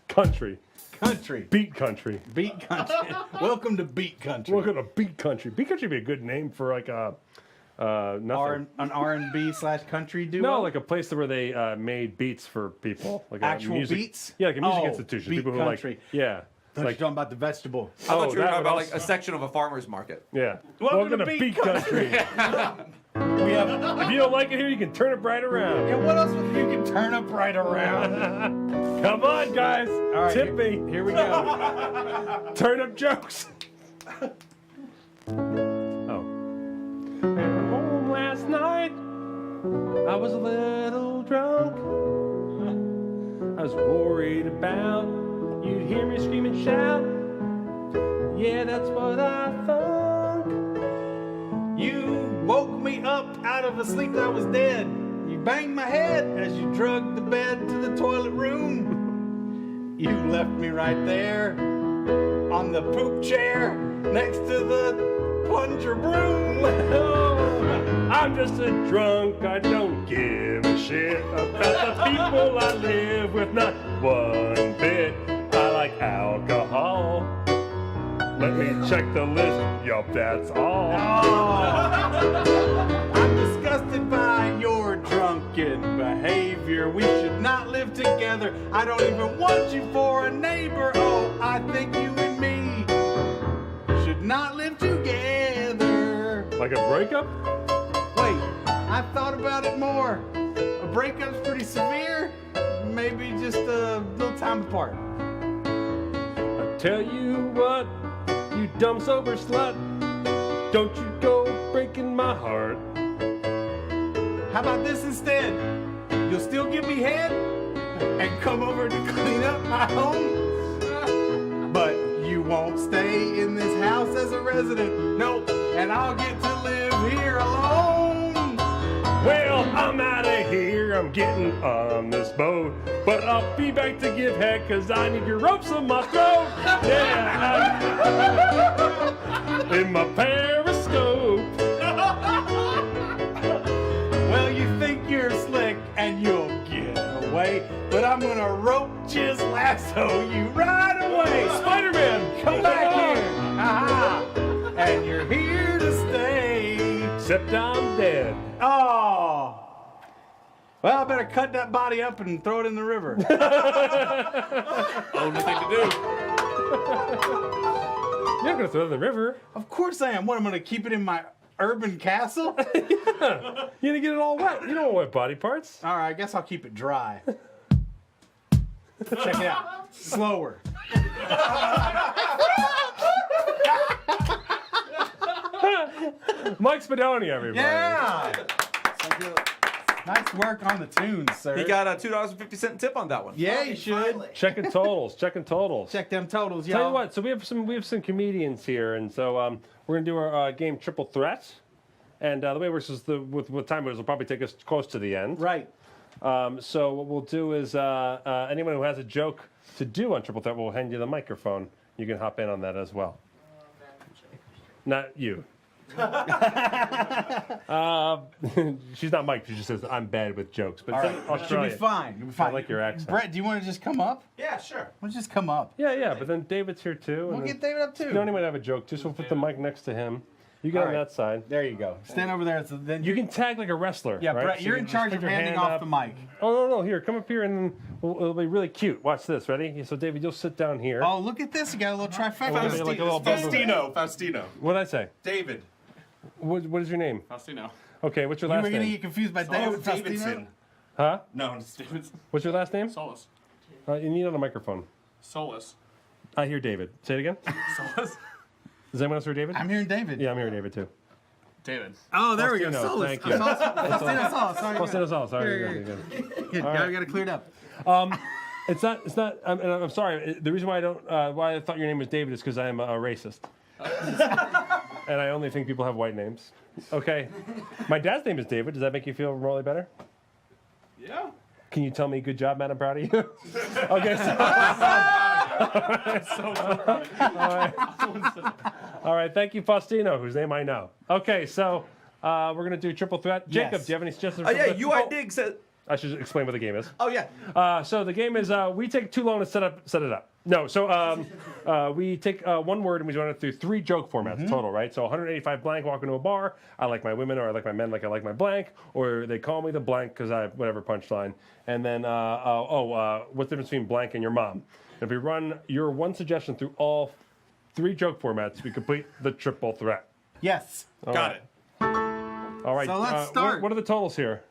Country. Country. Beat country. Beat country. Welcome to Beat Country. Welcome to Beat Country. Beat Country would be a good name for like a nothing. An R&B/country duo? No, like a place where they made beats for people. Like Actual a music, beats? Yeah, like a music Oh, institution. beat people who country. like, yeah. Thought you were talking about the vegetable. I thought you were that talking would about like also- a section of a farmer's market. Yeah. Welcome to Beat Country. We have. If you don't like it here, you can turn it right around. And what else would you can turn up right around? Come on, guys. All right, Tip me. Here we go. Turn up jokes. Home last night, I was a little drunk. I was worried about you'd hear me scream and shout. Yeah, that's what I thunk. You woke me up out of a sleep that was dead. You banged my head as you dragged the bed to the toilet room. You left me right there on the poop chair next to the plunger broom. I'm just a drunk, I don't give a shit about the people I live with, not one bit. I like alcohol. Let me check the list, yup, that's all. I'm disgusted by your drunken behavior. We should not live together. I don't even want you for a neighbor. Oh, I think you and me should not live together. Like a breakup? Wait, I've thought about it more. A breakup's pretty severe. Maybe just a little time apart. I tell you what, you dumb sober slut, don't you go breaking my heart. How about this instead? You'll still give me head and come over to clean up my home? But you won't stay in this house as a resident. Nope, and I'll get to live here alone. Well, I'm out of here, I'm getting on this boat. But I'll be back to give head, cause I need your ropes on my throat. Yeah, I'm in my periscope. Well, you think you're slick and you'll get away, but I'm gonna rope just lasso you right away. Spider-Man, Come back here. Aha. And you're here to stay. Except I'm dead. Oh. Well, I better cut that body up and throw it in the river. Only thing to do. You're not gonna throw it in the river. Of course I am. What, I'm gonna keep it in my urban castle? You're gonna get it all wet. You don't want wet body parts. All right, I guess I'll keep it dry. Check it out. Slower. Mike Spadoni, everybody. Yeah. Nice work on the tunes, sir. He got a $2.50 tip on that one. Yeah, you should. Finally. Checking totals. Check them totals, y'all. Tell you what, so we have some comedians here, and so we're gonna do our game Triple Threat, and the way it works is with time will probably take us close to the end. Right. So what we'll do is anyone who has a joke to do on Triple Threat, we'll hand you the microphone. You can hop in on that as well. Not you. She's not Mike. She just says I'm bad with jokes. But All it's right. Should Australia. be fine. You'll be fine. I like your accent. Brett, do you want to just come up? Yeah, sure. Why don't you just come up? Yeah. But then David's here too. We'll and get David up too. then, you know, anyone have a joke? Just we'll put the mic next to him. You get All on right. that side. There you go. Stand over there. So then You can tag like a wrestler. Yeah, right? Brett, So you're you in can charge just of put your handing hand off up. the mic. Oh, no. Here, come up here and it'll be really cute. Watch this. Ready? So, David, you'll sit down here. Oh, look at this. You got a little trifecta. Like a little Faustino. What did I say? David. What is your name? Faustino. Okay, what's your You last were going to name? get confused by David Faustino? Davidson. Huh? No, it's Davidson. What's your last name? Solus. You need on a microphone. Solus. I hear David. Say it again. Solus. Does anyone else hear David? I'm hearing David. Yeah, I'm hearing David too. David. Oh, there we go. Faustino, Solus. thank you. Faustino Solus. Sorry. Faustino Saul. Sorry. Here, Good. Good. Got it cleared up. It's not. And I'm sorry. The reason why I thought your name was David is because I am a racist, and I only think people have white names. Okay. My dad's name is David. Does that make you feel morally better? Yeah. Can you tell me good job, man? I'm proud of you. Okay. All right. Thank you, Faustino, whose name I know. Okay. So we're gonna do triple threat. Jacob, Yes. do you have any suggestions? Oh, for yeah, triple UI threat? Dig says. I should explain what the game is. Oh, yeah. So the game is we take too long to set it up. No, so we take one word and we run it through 3 joke formats total, right? So 185 blank, walk into a bar. I like my women, or I like my men, like I like my blank, or they call me the blank because I whatever punchline. And then what's the difference between blank and your mom? If we run your one suggestion through all 3 joke formats, we complete the triple threat. Yes. Got it. All right. So let's start. What are the totals here?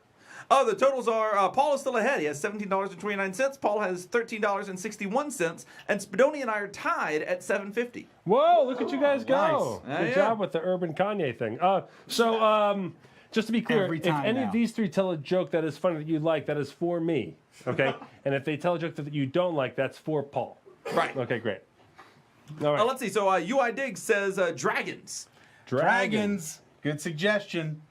Oh, the totals are Paul is still ahead. He has $17.29. Paul has $13.61. And Spadoni and I are tied at $7.50. Whoa, look at you guys go. Nice. Good Yeah. job with the urban Kanye thing. Just to be clear, Every if time any now. of these 3 tell a joke that is funny that you like, that is for me. Okay? And if they tell a joke that you don't like, that's for Paul. Right. Okay, great. All right. Let's see. So UI Dig says dragons. Dragons. Good suggestion.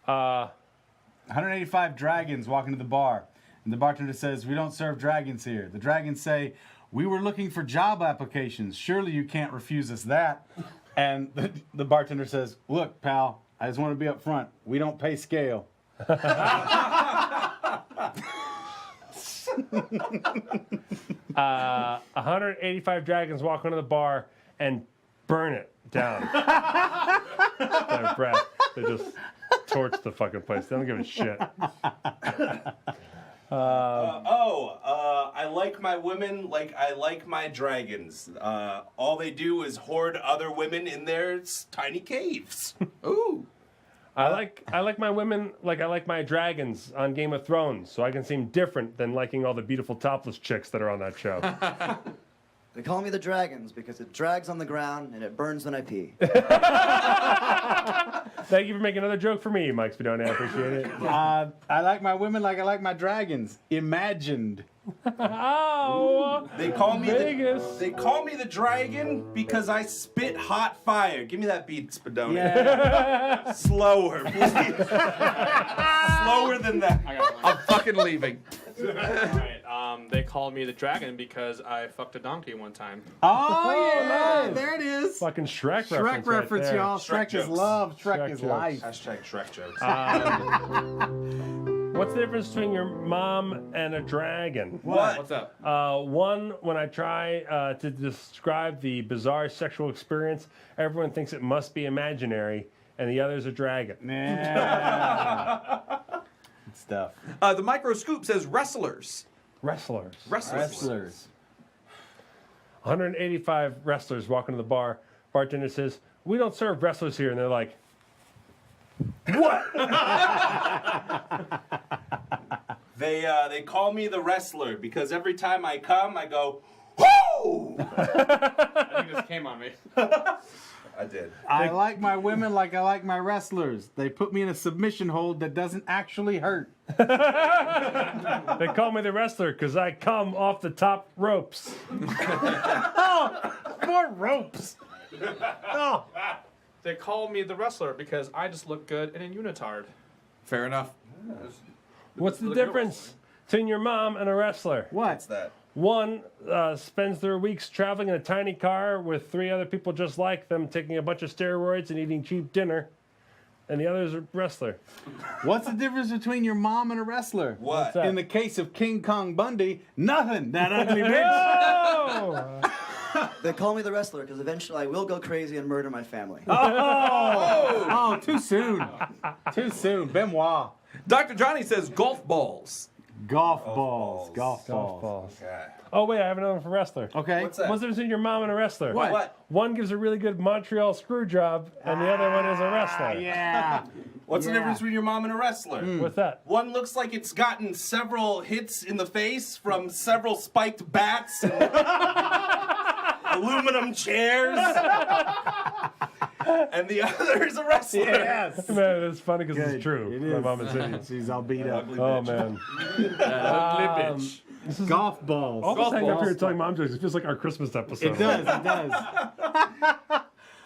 185 dragons walk into the bar. And the bartender says, "We don't serve dragons here." The dragons say, "We were looking for job applications. Surely you can't refuse us that." And the bartender says, "Look, pal, I just want to be up front. We don't pay scale." 185 dragons walk into the bar and burn it down. Their breath. They just torch the fucking place. They don't give a shit. I like my women like I like my dragons. All they do is hoard other women in their tiny caves. Ooh. I like my women like I like my dragons on Game of Thrones, so I can seem different than liking all the beautiful topless chicks that are on that show. They call me the dragons because it drags on the ground and it burns when I pee. Thank you for making another joke for me, Mike Spadoni. I appreciate it. I like my women like I like my dragons. Imagined. Oh, They call me Vegas. they call me the dragon because I spit hot fire. Give me that beat, Spadoni. Yeah. Slower, please. Slower than that. I got one. I'm fucking leaving. Alright, they call me the dragon because I fucked a donkey one time. Oh, yeah. nice. There it is. Fucking Shrek Shrek reference, reference, right there. y'all. Shrek Shrek is jokes. love. Shrek Shrek is jokes. life. Hashtag Shrek jokes. What's the difference between your mom and a dragon? What? What's up? One, when I try to describe the bizarre sexual experience, everyone thinks it must be imaginary, and the other's a dragon. Yeah. Good stuff. The micro scoop says wrestlers. Wrestlers. Wrestlers. 185 wrestlers walk into the bar. Bartender says, "We don't serve wrestlers here," and they're like, They call me the wrestler because every time I come, I go, whoo! I think this came on me. I did. I like my women like I like my wrestlers. They put me in a submission hold that doesn't actually hurt. "They call me the wrestler because I come off the top ropes." More ropes. Oh. They call me the wrestler because I just look good in a unitard. Fair enough. What's the difference between your mom and a wrestler? What? That. One spends their weeks traveling in a tiny car with 3 other people just like them, taking a bunch of steroids and eating cheap dinner, and the other is a wrestler. What's the difference between your mom and a wrestler? What? What's that? In the case of King Kong Bundy, nothing. That ugly bitch. Oh! They call me the wrestler because eventually I will go crazy and murder my family. Oh, too soon. Too soon. Benoit. Dr. Johnny says golf balls. Golf balls. Golf balls. Balls. Okay. Oh wait, I have another one for wrestler. Okay. What's that? What's the difference between your mom and a wrestler? What? One gives a really good Montreal screw job, and the other one is a wrestler. Yeah. What's the Yeah. difference between your mom and a wrestler? What's that? One looks like it's gotten several hits in the face from several spiked bats and aluminum chairs. And the other is a wrestler. Yes. Man, it's funny because Good. it's true. It My is. mom is Indian. She's all beat up. Oh man. bitch. This is Golf balls. all the golf time after balls. you're telling mom jokes. It feels like our Christmas episode. It does. It does.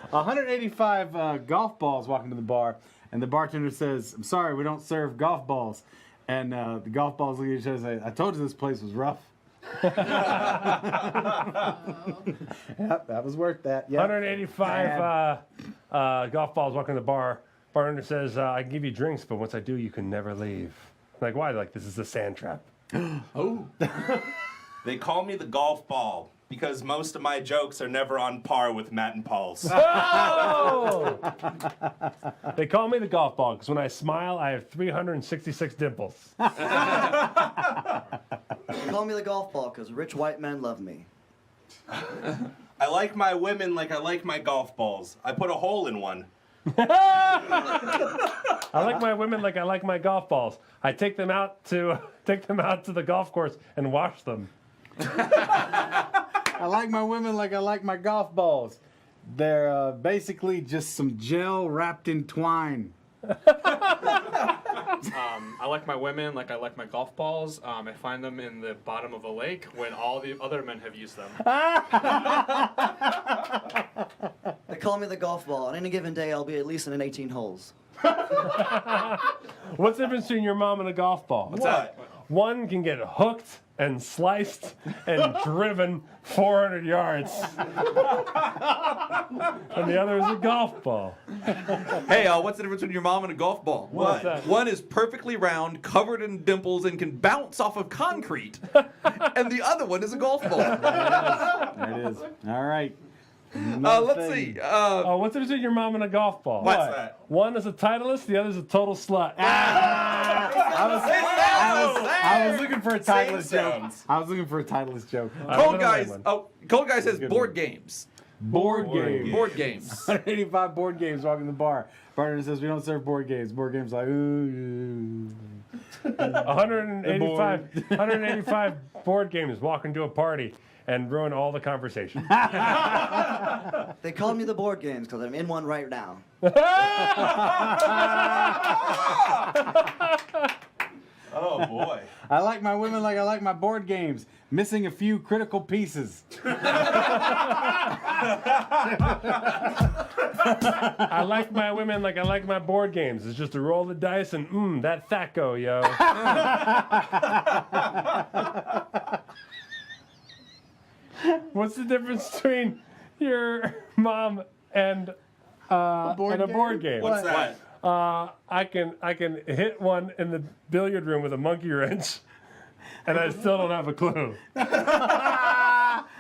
185 golf balls walk into the bar, and the bartender says, "I'm sorry, we don't serve golf balls." And the golf balls look at each other and say, "I told you this place was rough." Yep, that was worth that. Yep. 185 golf balls walking the bar. Bartender says, "I can give you drinks, but once I do, you can never leave." Like, why? Like, this is a sand trap. They call me the golf ball because most of my jokes are never on par with Matt and Paul's. Oh! They call me the golf ball because when I smile, I have 366 dimples. They call me the golf ball because rich white men love me. I like my women like I like my golf balls. I put a hole in one. I like my women like I like my golf balls. I take them out to the golf course and wash them. I like my women like I like my golf balls. They're basically just some gel wrapped in twine. I like my women like I like my golf balls. I find them in the bottom of a lake when all the other men have used them. They call me the golf ball. On any given day, I'll be at least in 18 holes. What's the difference between your mom and a golf ball? What's that? One can get hooked and sliced and driven 400 yards. And the other is a golf ball. Hey, what's the difference between your mom and a golf ball? What's that? One is perfectly round, covered in dimples, and can bounce off of concrete. And the other one is a golf ball. There it is. All right. Let's see. What's the difference between your mom and a golf ball? What's that? One is a titleist, the other is a total slut. I was looking for a Titleist joke. sounds. I was looking for a Titleist joke. Cold Guys. Cold Guy says board games. Board game. Board games. 185 board games walking the bar. Bartender says we don't serve board games. Board games like ooh. 185 board games walk into a party and ruin all the conversation. They call me the board games because I'm in one right now. Oh boy. I like my women like I like my board games. Missing a few critical pieces. I like my women like I like my board games. It's just a roll the dice and that thaco, yo. What's the difference between your mom and a board game? What's that? I can hit one in the billiard room with a monkey wrench, and I still don't have a clue.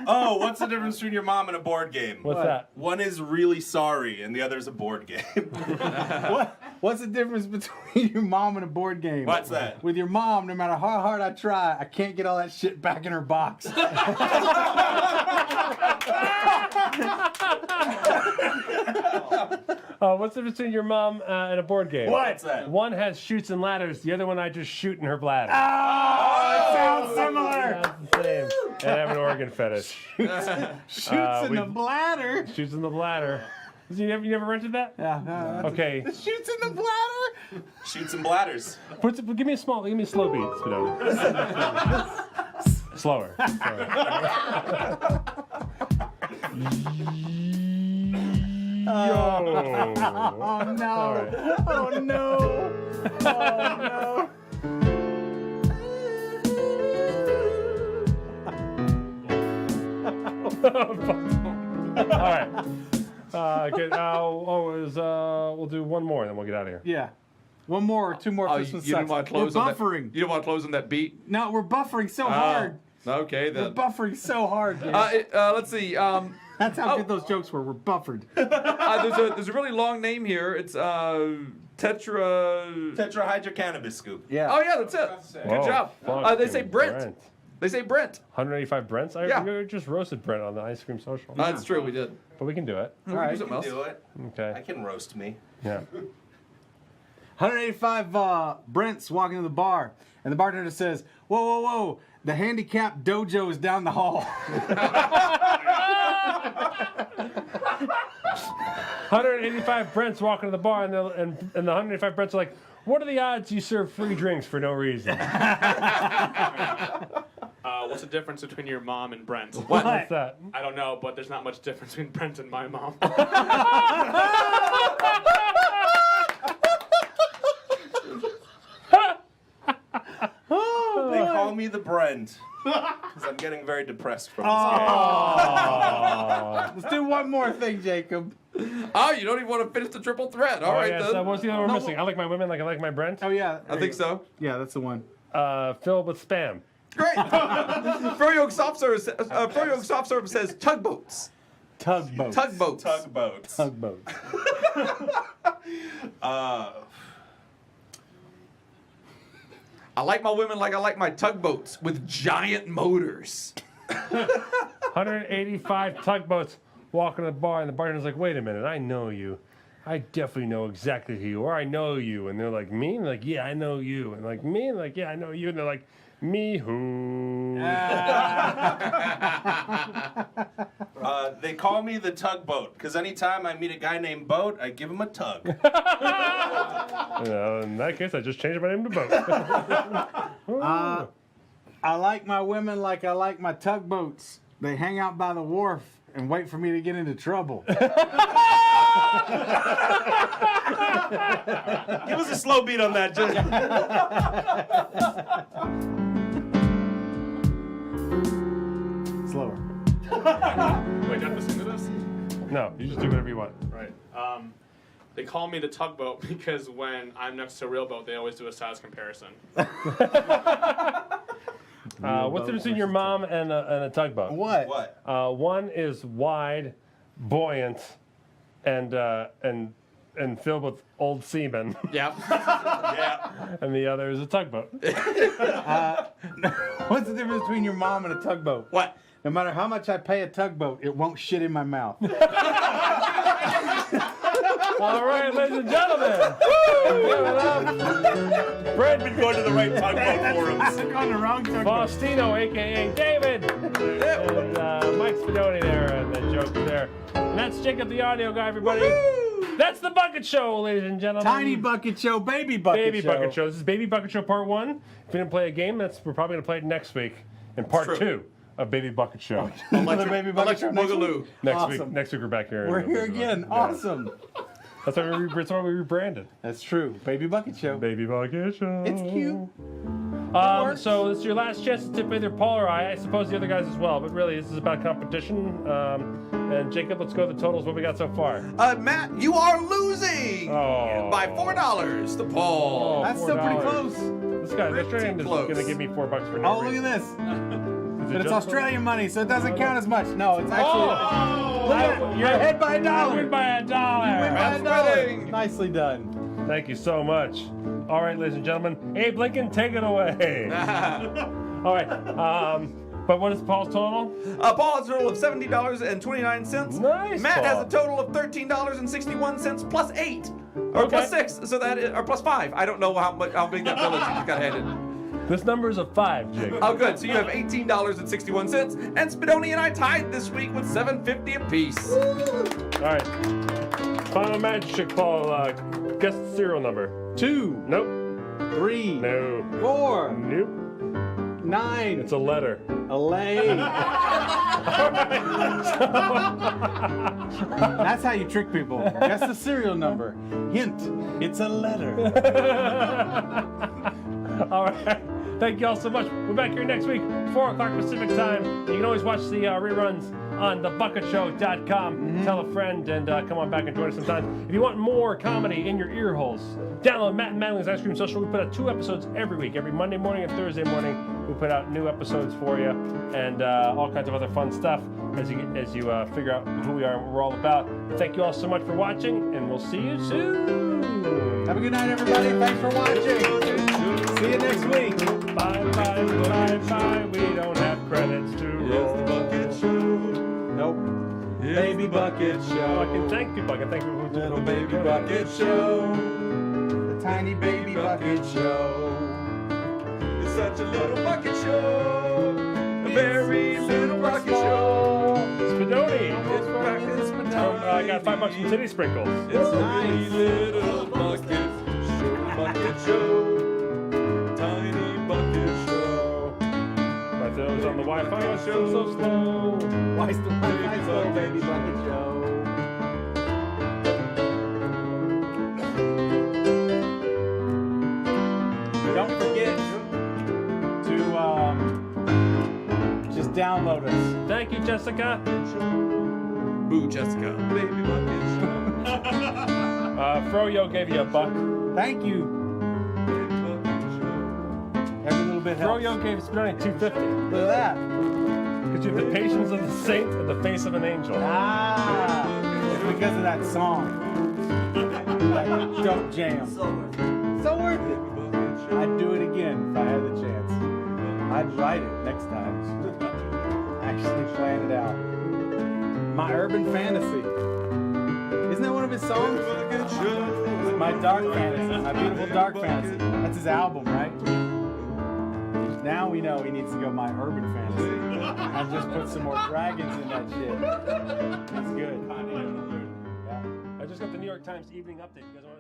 Oh, what's the difference between your mom and a board game? What's that? One is really sorry and the other is a board game. What's the difference between your mom and a board game? What's that? With your mom, no matter how hard I try, I can't get all that shit back in her box. What's the difference between your mom and a board game? What's that? One has chutes and ladders. The other one I just shoot in her bladder. Oh, it sounds similar. That's the same. And I have an organ fetish. Shoots in the we- bladder. Shoots in the bladder. You never rented that? Yeah. Okay. Shoots in the bladder. Shoots and bladders. Give me a slow beat, Spino. Slower. Yo. Oh no. All right. Oh no. Oh no. All right. Good. We'll do one more, and then we'll get out of here. Yeah. One more or two more. Oh, This you one didn't sucks. want to We're close on buffering. that. You didn't want to close on that beat. No, we're buffering so hard. Okay, We're then. buffering so hard. Dude. Let's see. That's how good those jokes were. We're buffered. There's a really long name here. It's Tetrahydrocannabis scoop. Yeah. Oh yeah, that's it. Good job. They say Brent. They say Brent. 185 Brents? Yeah. We just roasted Brent on the ice cream social. That's true. We did. But we can do it. All right. Something else. Do it. Okay. I can roast me. Yeah. 185 Brents walking to the bar, and the bartender says, "Whoa, whoa, whoa! The handicap dojo is down the hall." 185 Brents walking to the bar, and the 185 Brents are like, "What are the odds you serve free drinks for no reason?" What's the difference between your mom and Brent? What's that? I don't know, but there's not much difference between Brent and my mom. They call me the Brent because I'm getting very depressed from this Let's do one more thing, Jacob. Oh, you don't even want to finish the triple threat. All right, yes, then. what's the other one missing? I like my women like I like my Brent. Oh yeah, I think so. Yeah, that's the one. Filled with spam. Great. Froyo Soft Serve says tugboats. Tugboats. Tugboats. Tugboats. Tugboats. I like my women like I like my tugboats with giant motors. 185 tugboats walking to the bar, and the bartender's like, "Wait a minute, I know you. I definitely know exactly who you are. I know you." And they're like, "Me?" And they're like, "Yeah, I know you." And like, "Me?" And like, "Yeah, I know you." And they're like, "Me who?" They call me the tugboat because anytime I meet a guy named Boat, I give him a tug. In that case, I just changed my name to Boat. I like my women like I like my tugboats. They hang out by the wharf and wait for me to get into trouble. Give us a slow beat on that, Jim. Slower. Wait, do I have to sing to this? No, you just do whatever you want. Right. They call me the tugboat because when I'm next to a real boat, they always do a size comparison. What's the difference between your mom and a tugboat? What? What? One is wide, buoyant, and filled with old seamen, Yeah. Yeah. and the other is a tugboat. What's the difference between your mom and a tugboat? What? No matter how much I pay a tugboat, it won't shit in my mouth. All right, ladies and gentlemen, give it up. Brad been going to the right tugboat forums. On the wrong tugboat. Faustino, a.k.a. David, and Mike Spinoni there, and the joke there. And that's Jacob, the audio guy, everybody. That's the Bucket Show, ladies and gentlemen. Tiny Bucket Show, Baby Bucket Baby Show. Bucket Show. This is Baby Bucket Show Part 1. If you didn't play a game, we're probably going to play it next week in Part True. 2 of Baby Bucket Show. Another Baby Bucket Show next week? Boogaloo. Next week we're back here. We're here again. Awesome. That's why we rebranded. That's true. Baby Bucket Show. Baby Bucket Show. It's cute. So this is your last chance to tip either Paul or I suppose the other guys as well, but really this is about competition. And Jacob, let's go to the totals. What we got so far? Matt, you are losing Oh. by $4 to Paul. That's still pretty $4. close. This guy, Pretty Australian, is close. going to give me $4 for no Oh, look reason. at this. Is it But it's just- Australian money, so it doesn't count as much. No, it's actually. Look at it. You're You're ahead by a You dollar. win by $1. Win by That's a dollar. winning. Nicely done. Thank you so much. All right, ladies and gentlemen, Abe Lincoln, take it away. All right. But what is Paul's total? Paul has a total of $70.29. Nice, Matt Paul. has a total of $13.61 plus 8. Or Okay. plus 6, so that is, or plus 5. I don't know how big that bill is you just got handed. This number is a 5, Jake. Oh, good. So you have $18.61, and Spinoni and I tied this week with $7.50 apiece. All right. Final magic, Paul. Guess the serial number. 2, Nope. 3, No. 4, Nope. 9, It's a letter. 11. That's how you trick people. That's the serial number. Hint, it's a letter. All right. Thank you all so much. We're back here next week, 4 o'clock Pacific time. You can always watch the reruns on thebucketshow.com. Tell a friend and come on back and join us sometime. If you want more comedy in your ear holes, download Matt and Madeline's Ice Cream Social. We put out 2 episodes every week. Every Monday morning and Thursday morning, we put out new episodes for you and all kinds of other fun stuff as you figure out who we are and what we're all about. Thank you all so much for watching, and we'll see you soon. Have a good night, everybody. Thanks for watching. See you next week. Bye, bye, bye, bye. We don't have credits to roll. It's the Bucket Show. Nope. Baby Bucket Show. Fucking thank you, Bucket. Thank you for Little Baby Bucket Show. The Tiny Baby Bucket Show. It's such a little bucket show. A very little bucket show. Spadoni. It's Oh, I got $5 from City Sprinkles. It's a very little bucket show. Tiny bucket show. But those on the Wi-Fi show so slow. Why's the Wi-Fi slow, Baby Bucket Show? Don't forget to just download us. Thank you, Jessica. Boo, Jessica. Baby bucket show. Froyo gave you $1. Thank you. Baby bucket show. Every little bit helps. Froyo gave Spadoni $2.50. Look at that. Because you have the patience of the saint and the face of an angel. Ah, it's because of that song. That dope jam. So worth it. I'd do it again if I had the chance. I'd write it next time. Actually plan it out. My Urban Fantasy. Isn't that one of his songs? My Dark Fantasy. My Beautiful Dark Fantasy. That's his album, right? Now we know he needs to go My Urban Fantasy. And just put some more dragons in that shit. That's good. I just got the New York Times Evening Update. You guys want